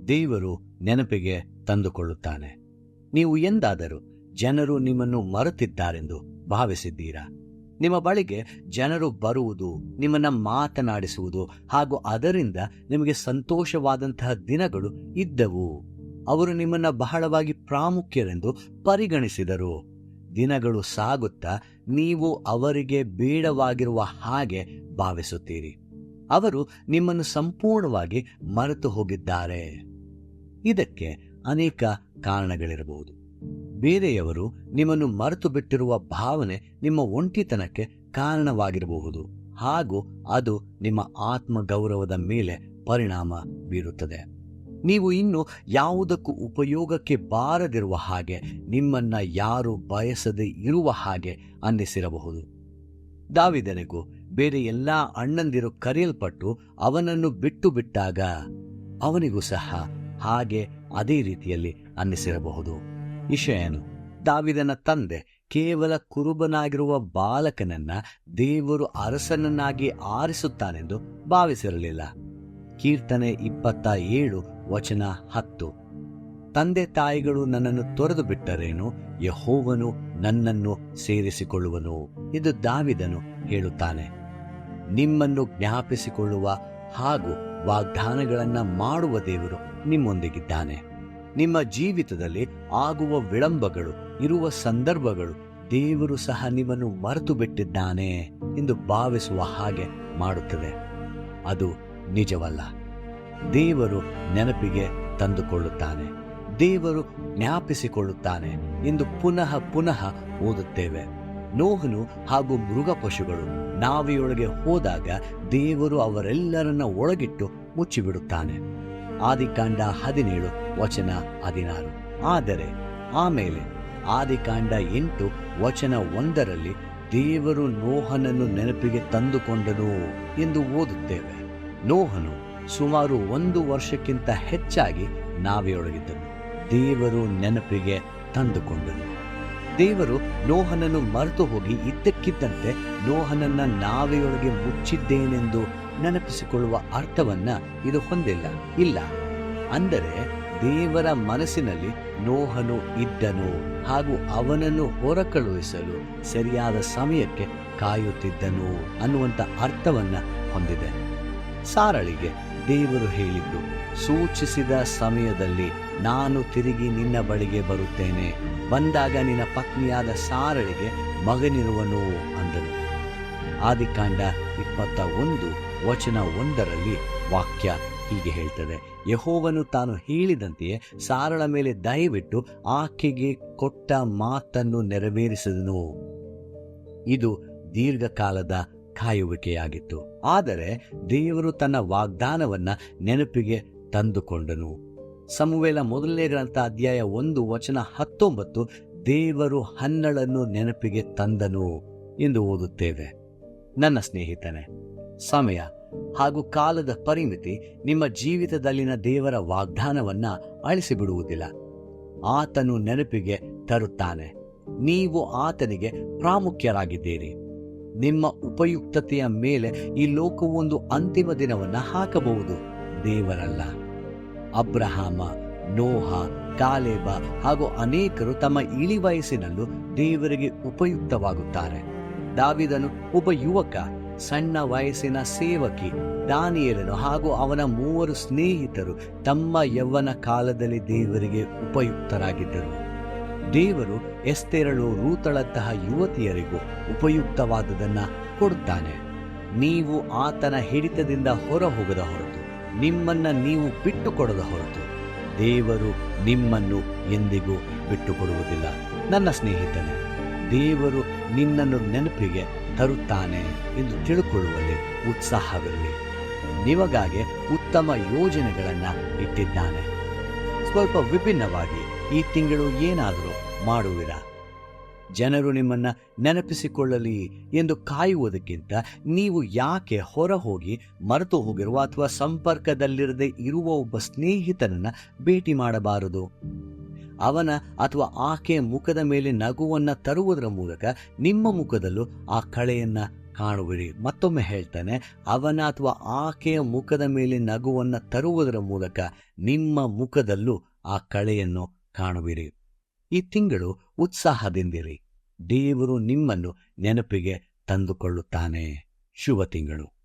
ದೇವರು ನೆನಪಿಗೆ ತಂದುಕೊಳ್ಳುತ್ತಾನೆ. ನೀವು ಎಂದಾದರೂ ಜನರು ನಿಮ್ಮನ್ನು ಮರೆತಿದ್ದಾರೆಂದು ಭಾವಿಸಿದ್ದೀರಾ? ನಿಮ್ಮ ಬಳಿಗೆ ಜನರು ಬರುವುದು, ನಿಮ್ಮನ್ನು ಮಾತನಾಡಿಸುವುದು ಹಾಗೂ ಅದರಿಂದ ನಿಮಗೆ ಸಂತೋಷವಾದಂತಹ ದಿನಗಳು ಇದ್ದವು. ಅವರು ನಿಮ್ಮನ್ನು ಬಹಳವಾಗಿ ಪ್ರಾಮುಖ್ಯರೆಂದು ಪರಿಗಣಿಸಿದರು. ದಿನಗಳು ಸಾಗುತ್ತಾ ನೀವು ಅವರಿಗೆ ಬೇಡವಾಗಿರುವ ಹಾಗೆ ಭಾವಿಸುತ್ತೀರಿ. ಅವರು ನಿಮ್ಮನ್ನು ಸಂಪೂರ್ಣವಾಗಿ ಮರೆತು ಹೋಗಿದ್ದಾರೆ. ಇದಕ್ಕೆ ಅನೇಕ ಕಾರಣಗಳಿರಬಹುದು. ಬೇರೆಯವರು ನಿಮ್ಮನ್ನು ಮರೆತು ಬಿಟ್ಟಿರುವ ಭಾವನೆ ನಿಮ್ಮ ಒಂಟಿತನಕ್ಕೆ ಕಾರಣವಾಗಿರಬಹುದು ಹಾಗೂ ಅದು ನಿಮ್ಮ ಆತ್ಮಗೌರವದ ಮೇಲೆ ಪರಿಣಾಮ ಬೀರುತ್ತದೆ. ನೀವು ಇನ್ನು ಯಾವುದಕ್ಕೂ ಉಪಯೋಗಕ್ಕೆ ಬಾರದಿರುವ ಹಾಗೆ, ನಿಮ್ಮನ್ನ ಯಾರು ಬಯಸದೆ ಇರುವ ಹಾಗೆ ಅನ್ನಿಸಿರಬಹುದು. ದಾವೀದನಿಗೂ ಬೇರೆ ಎಲ್ಲ ಅಣ್ಣಂದಿರು ಕರೆಯಲ್ಪಟ್ಟು ಅವನನ್ನು ಬಿಟ್ಟು ಬಿಟ್ಟಾಗ ಅವನಿಗೂ ಸಹ ಹಾಗೆ ಅದೇ ರೀತಿಯಲ್ಲಿ ಅನ್ನಿಸಿರಬಹುದು. ಇಷಯನು, ದಾವೀದನ ತಂದೆ, ಕೇವಲ ಕುರುಬನಾಗಿರುವ ಬಾಲಕನನ್ನ ದೇವರು ಅರಸನನ್ನಾಗಿ ಆರಿಸುತ್ತಾನೆಂದು ಭಾವಿಸಿರಲಿಲ್ಲ. ಕೀರ್ತನೆ 27:10. ತಂದೆ ತಾಯಿಗಳು ನನ್ನನ್ನು ತೊರೆದು ಬಿಟ್ಟರೇನು, ಯೆಹೋವನು ನನ್ನನ್ನು ಸೇರಿಸಿಕೊಳ್ಳುವನು ಎಂದು ದಾವೀದನು ಹೇಳುತ್ತಾನೆ. ನಿಮ್ಮನ್ನು ಜ್ಞಾಪಿಸಿಕೊಳ್ಳುವ ಹಾಗೂ ವಾಗ್ದಾನಗಳನ್ನು ಮಾಡುವ ದೇವರು ನಿಮ್ಮೊಂದಿಗಿದ್ದಾನೆ. ನಿಮ್ಮ ಜೀವಿತದಲ್ಲಿ ಆಗುವ ವಿಳಂಬಗಳು ಇರುವ ಸಂದರ್ಭಗಳು ದೇವರು ಸಹ ನಿಮ್ಮನ್ನು ಮರೆತು ಬಿಟ್ಟಿದ್ದಾನೆ ಎಂದು ಭಾವಿಸುವ ಹಾಗೆ ಮಾಡುತ್ತದೆ. ಅದು ನಿಜವಲ್ಲ. ದೇವರು ನೆನಪಿಗೆ ತಂದುಕೊಳ್ಳುತ್ತಾನೆ, ದೇವರು ಜ್ಞಾಪಿಸಿಕೊಳ್ಳುತ್ತಾನೆ ಎಂದು ಪುನಃ ಪುನಃ ಓದುತ್ತೇವೆ. ನೋಹನು ಹಾಗೂ ಮೃಗ ಪಶುಗಳು ನಾವೆಯೊಳಗೆ ಹೋದಾಗ ದೇವರು ಅವರೆಲ್ಲರನ್ನ ಒಳಗಿಟ್ಟು ಮುಚ್ಚಿಬಿಡುತ್ತಾನೆ. ಆದಿಕಾಂಡ 17:16. ಆದರೆ ಆಮೇಲೆ ಆದಿಕಾಂಡ 8:1 ದೇವರು ನೋಹನನ್ನು ನೆನಪಿಗೆ ತಂದುಕೊಂಡನು ಎಂದು ಓದುತ್ತೇವೆ. ನೋಹನು ಸುಮಾರು 1 ವರ್ಷಕ್ಕಿಂತ ಹೆಚ್ಚಾಗಿ ನಾವೆಯೊಳಗಿದ್ದನು. ದೇವರು ನೆನಪಿಗೆ ತಂದುಕೊಂಡನು. ದೇವರು ನೋಹನನ್ನು ಮರೆತು ಹೋಗಿ ಇದ್ದಕ್ಕಿದ್ದಂತೆ ನೋಹನನ್ನ ನಾವೆಯೊಳಗೆ ಮುಚ್ಚಿದ್ದೇನೆಂದು ನೆನಪಿಸಿಕೊಳ್ಳುವ ಅರ್ಥವನ್ನ ಇದು ಹೊಂದಿಲ್ಲ. ಇಲ್ಲ, ಅಂದರೆ ದೇವರ ಮನಸ್ಸಿನಲ್ಲಿ ನೋಹನು ಇದ್ದನು ಹಾಗೂ ಅವನನ್ನು ಹೊರಕಳುಹಿಸಲು ಸರಿಯಾದ ಸಮಯಕ್ಕೆ ಕಾಯುತ್ತಿದ್ದನು ಅನ್ನುವಂಥ ಅರ್ಥವನ್ನ ಹೊಂದಿದೆ. ಸಾರಳಿಗೆ ದೇವರು ಹೇಳಿದ್ದು, ಸೂಚಿಸಿದ ಸಮಯದಲ್ಲಿ ನಾನು ತಿರುಗಿ ನಿನ್ನ ಬಳಿಗೆ ಬರುತ್ತೇನೆ, ಬಂದಾಗ ನಿನ್ನ ಪತ್ನಿಯಾದ ಸಾರಳಿಗೆ ಮಗನಿರುವನು ಅಂದನು. ಆದಿಕಾಂಡ 21:1 ವಾಕ್ಯ ಹೀಗೆ ಹೇಳ್ತದೆ, ಯೆಹೋವನು ತಾನು ಹೇಳಿದಂತೆಯೇ ಸಾರಳ ಮೇಲೆ ದಯವಿಟ್ಟು ಆಕೆಗೆ ಕೊಟ್ಟ ಮಾತನ್ನು ನೆರವೇರಿಸಿದನು. ಇದು ದೀರ್ಘಕಾಲದ ಕಾಯುವಿಕೆಯಾಗಿತ್ತು. ಆದರೆ ದೇವರು ತನ್ನ ವಾಗ್ದಾನವನ್ನ ನೆನಪಿಗೆ ತಂದುಕೊಂಡನು. ಸಮುವೇಲ 1ನೇ ಗ್ರಂಥ ಅಧ್ಯಾಯ 1:19 ದೇವರು ಹನ್ನಳನ್ನು ನೆನಪಿಗೆ ತಂದನು ಎಂದು ಓದುತ್ತೇವೆ. ನನ್ನ ಸ್ನೇಹಿತನೇ, ಸಮಯ ಹಾಗೂ ಕಾಲದ ಪರಿಮಿತಿ ನಿಮ್ಮ ಜೀವಿತದಲ್ಲಿನ ದೇವರ ವಾಗ್ದಾನವನ್ನ ಅಳಿಸಿಬಿಡುವುದಿಲ್ಲ. ಆತನು ನೆನಪಿಗೆ ತರುತ್ತಾನೆ. ನೀವು ಆತನಿಗೆ ಪ್ರಾಮುಖ್ಯರಾಗಿದ್ದೀರಿ. ನಿಮ್ಮ ಉಪಯುಕ್ತತೆಯ ಮೇಲೆ ಈ ಲೋಕವು ಒಂದು ಅಂತಿಮ ದಿನವನ್ನ ಹಾಕಬಹುದು, ದೇವರಲ್ಲ. ಅಬ್ರಹಾಮ, ನೋಹ, ಕಾಲೇಬ ಹಾಗೂ ಅನೇಕರು ತಮ್ಮ ಇಳಿ ವಯಸ್ಸಿನಲ್ಲೂ ದೇವರಿಗೆ ಉಪಯುಕ್ತವಾಗುತ್ತಾರೆ. ದಾವೀದನು ಒಬ್ಬ ಯುವಕ, ಸಣ್ಣ ವಯಸ್ಸಿನ ಸೇವಕಿ. ದಾನಿಯೇಲನು ಹಾಗೂ ಅವನ 3 ಸ್ನೇಹಿತರು ತಮ್ಮ ಯೌವನ ಕಾಲದಲ್ಲಿ ದೇವರಿಗೆ ಉಪಯುಕ್ತರಾಗಿದ್ದರು. ದೇವರು ಎಸ್ತೇರಳು, ರೂತಳಂತಹ ಯುವತಿಯರಿಗೂ ಉಪಯುಕ್ತವಾದುದನ್ನ ಕೊಡುತ್ತಾನೆ. ನೀವು ಆತನ ಹಿಡಿತದಿಂದ ಹೊರ ಹೋಗದ ಹೊರತು, ನಿಮ್ಮನ್ನ ನೀವು ಬಿಟ್ಟುಕೊಡದ ಹೊರತು ದೇವರು ನಿಮ್ಮನ್ನು ಎಂದಿಗೂ ಬಿಟ್ಟುಕೊಡುವುದಿಲ್ಲ. ನನ್ನ ಸ್ನೇಹಿತನೇ, ದೇವರು ನಿನ್ನನ್ನು ನೆನಪಿಗೆ ತರುತ್ತಾನೆ ಎಂದು ತಿಳ್ಕೊಳ್ಳುವಲ್ಲಿ ಉತ್ಸಾಹವಿರಲಿ. ನಿಮಗಾಗಿ ಉತ್ತಮ ಯೋಜನೆಗಳನ್ನು ಇಟ್ಟಿದ್ದಾನೆ. ಸ್ವಲ್ಪ ವಿಭಿನ್ನವಾಗಿ ಈ ತಿಂಗಳು ಏನಾದರೂ ಮಾಡುವಿರಾ? ಜನರು ನಿಮ್ಮನ್ನ ನೆನಪಿಸಿಕೊಳ್ಳಲಿ ಎಂದು ಕಾಯುವುದಕ್ಕಿಂತ ನೀವು ಯಾಕೆ ಹೊರ ಹೋಗಿ ಮರೆತು ಹೋಗಿರುವ ಅಥವಾ ಸಂಪರ್ಕದಲ್ಲಿರದೆ ಇರುವ ಒಬ್ಬ ಸ್ನೇಹಿತನನ್ನ ಭೇಟಿ ಮಾಡಬಾರದು? ಅವನ ಅಥವಾ ಆಕೆಯ ಮುಖದ ಮೇಲೆ ನಗುವನ್ನ ತರುವುದರ ಮೂಲಕ ನಿಮ್ಮ ಮುಖದಲ್ಲೂ ಆ ಕಳೆಯನ್ನ ಕಾಣುವಿರಿ. ಮತ್ತೊಮ್ಮೆ ಹೇಳ್ತಾನೆ, ಅವನ ಅಥವಾ ಆಕೆಯ ಮುಖದ ಮೇಲೆ ನಗುವನ್ನು ತರುವುದರ ಮೂಲಕ ನಿಮ್ಮ ಮುಖದಲ್ಲೂ ಆ ಕಳೆಯನ್ನು ಕಾಣುವಿರಿ. ಈ ತಿಂಗಳು ಉತ್ಸಾಹದಿಂದಿರಿ. ದೇವರು ನಿಮ್ಮನ್ನು ನೆನಪಿಗೆ ತಂದುಕೊಳ್ಳುತ್ತಾನೆ. ಶುಭ ತಿಂಗಳು.